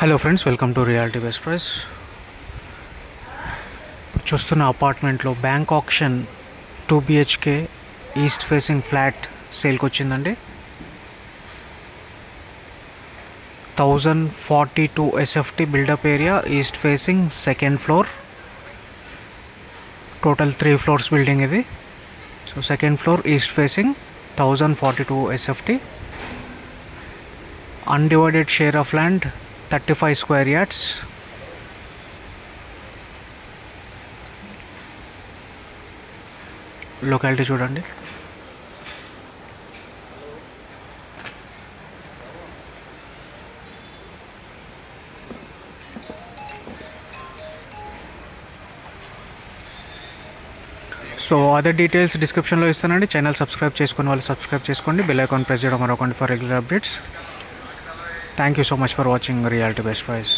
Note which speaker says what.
Speaker 1: Hello friends, welcome to reality best price. చూస్తున్న అపార్ట్మెంట్లో bank option 2 BHK east facing flat సేల్కి వచ్చిందండి. 1042 SFT buildup area, east facing, second floor. Total 3 floors building ఇది. So second floor east facing, 1042 SFT. Undivided share of land 35 square yards. Locality చూడండి. So other details డిస్క్రిప్షన్లో ఇస్తానండి. Channel subscribe చేసుకుని వాళ్ళు subscribe చేసుకోండి. Bell icon press చేయడం మరొకండి for regular updates. Thank you so much for watching Reality Best Price.